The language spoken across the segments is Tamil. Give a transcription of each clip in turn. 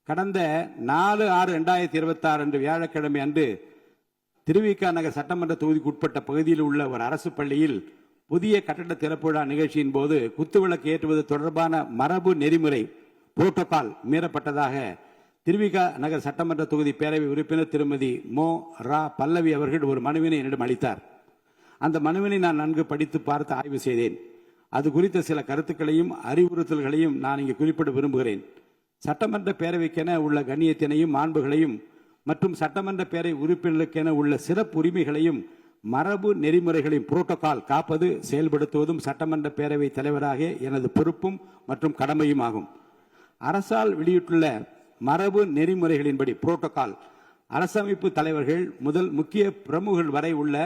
கடந்த 4/6/2026 அன்று வியாழக்கிழமை அன்று திருவிக நகர் சட்டமன்ற தொகுதிக்கு உட்பட்ட பகுதியில் உள்ள ஒரு அரசு பள்ளியில் புதிய கட்டட திறப்பு விழா நிகழ்ச்சியின் போது குத்துவிளக்கு ஏற்றுவது தொடர்பான மரபு நெறிமுறை புரோட்டோகால் மீறப்பட்டதாக திருவிக நகர் சட்டமன்ற தொகுதி பேரவை உறுப்பினர் திருமதி மோ ரா பல்லவி அவர்கள் ஒரு மனுவினை என்னிடம் அளித்தார். அந்த மனுவினை நான் நன்கு படித்து பார்த்து ஆய்வு செய்தேன். அது குறித்த சில கருத்துக்களையும் அறிவுறுத்தல்களையும் நான் இங்கு குறிப்பிட விரும்புகிறேன். சட்டமன்ற பேரவைக்கென உள்ள கண்ணியத்தினையும் மாண்புகளையும் மற்றும் சட்டமன்ற பேரவை உறுப்பினர்களுக்கென உள்ள சிறப்பு உரிமைகளையும் மரபு நெறிமுறைகளையும் புரோட்டோகால் காப்பது செயல்படுத்துவதும் சட்டமன்ற பேரவை தலைவராக எனது பொறுப்பும் மற்றும் கடமையும் ஆகும். அரசால் வெளியிட்டுள்ள மரபு நெறிமுறைகளின்படி புரோட்டோகால் அரசமைப்பு தலைவர்கள் முதல் முக்கிய பிரமுகர்கள் வரை உள்ள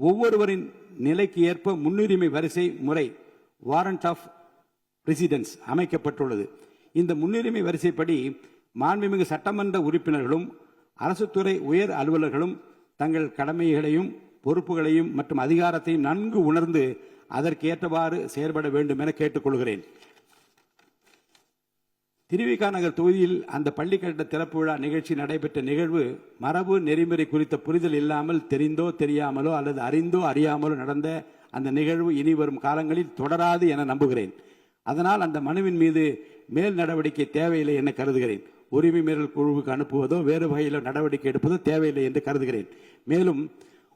ஒவ்வொருவரின் நிலைக்கு ஏற்ப முன்னுரிமை வரிசை முறை வாரண்ட் ஆஃப் பிரசிடென்ஸ் அமைக்கப்பட்டுள்ளது. இந்த முன்னுரிமை வரிசைப்படி மாண்புமிகு சட்டமன்ற உறுப்பினர்களும் அரசு துறை உயர் அலுவலர்களும் தங்கள் கடமைகளையும் பொறுப்புகளையும் மற்றும் அதிகாரத்தையும் நன்கு உணர்ந்து அதற்கு ஏற்றவாறு செயல்பட வேண்டும் என கேட்டுக்கொள்கிறேன். திருவிக நகர் தொகுதியில் அந்த பள்ளி கட்டட திறப்பு விழா நிகழ்ச்சி நடைபெற்ற நிகழ்வு மரபு நெறிமுறை குறித்த புரிதல் இல்லாமல் தெரிந்தோ தெரியாமலோ அல்லது அறிந்தோ அறியாமலோ நடந்த அந்த நிகழ்வு இனி வரும் காலங்களில் தொடராது என நம்புகிறேன். அதனால் அந்த மனுவின் மீது மேல் நடவடிக்கை தேவையில்லை என கருதுகிறேன். உரிமை மீறல் குழுவுக்கு அனுப்புவதோ வேறு வகையில் நடவடிக்கை எடுப்பதோ தேவையில்லை என்று கருதுகிறேன். மேலும்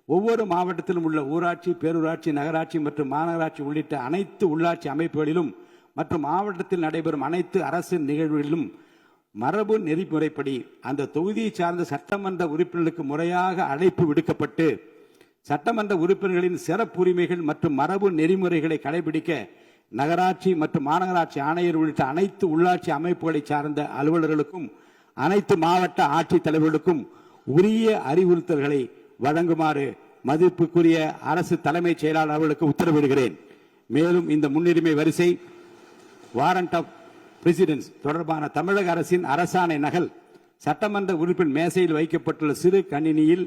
ஒவ்வொரு மாவட்டத்திலும் உள்ள ஊராட்சி, பேரூராட்சி, நகராட்சி மற்றும் மாநகராட்சி உள்ளிட்ட அனைத்து உள்ளாட்சி அமைப்புகளிலும் மற்றும் மாவட்டத்தில் நடைபெறும் அனைத்து அரசு நிகழ்வுகளிலும் மரபு நெறிமுறைப்படி அந்த தொகுதியை சார்ந்த சட்டமன்ற உறுப்பினர்களுக்கு முறையாக அழைப்பு விடுக்கப்பட்டு சட்டமன்ற உறுப்பினர்களின் சிறப்புரிமைகள் மற்றும் மரபு நெறிமுறைகளை கடைபிடிக்க நகராட்சி மற்றும் மாநகராட்சி ஆணையர் உள்ளிட்ட அனைத்து உள்ளாட்சி அமைப்புகளை சார்ந்த அலுவலர்களுக்கும் அனைத்து மாவட்ட ஆட்சித் தலைவர்களுக்கும் உரிய அறிவுறுத்தல்களை வழங்குமாறு மதிப்புக்குரிய அரசு தலைமைச் செயலாளர் அவர்களுக்கு உத்தரவிடுகிறேன். மேலும் இந்த முன்னுரிமை வரிசை வாரண்ட் ஆஃப் பிரசிடென்ஸ் தொடர்பான தமிழக அரசின் அரசாணை நகல் சட்டமன்ற உறுப்பினர் மேசையில் வைக்கப்பட்டுள்ள சிறு கணினியில்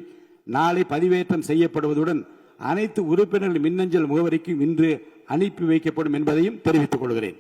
நாளை பதிவேற்றம் செய்யப்படுவதுடன் அனைத்து உறுப்பினர்கள் மின்னஞ்சல் முகவரிக்கும் இன்று அனுப்பி வைக்கப்படும் என்பதையும் தெரிவித்துக் கொள்கிறேன்.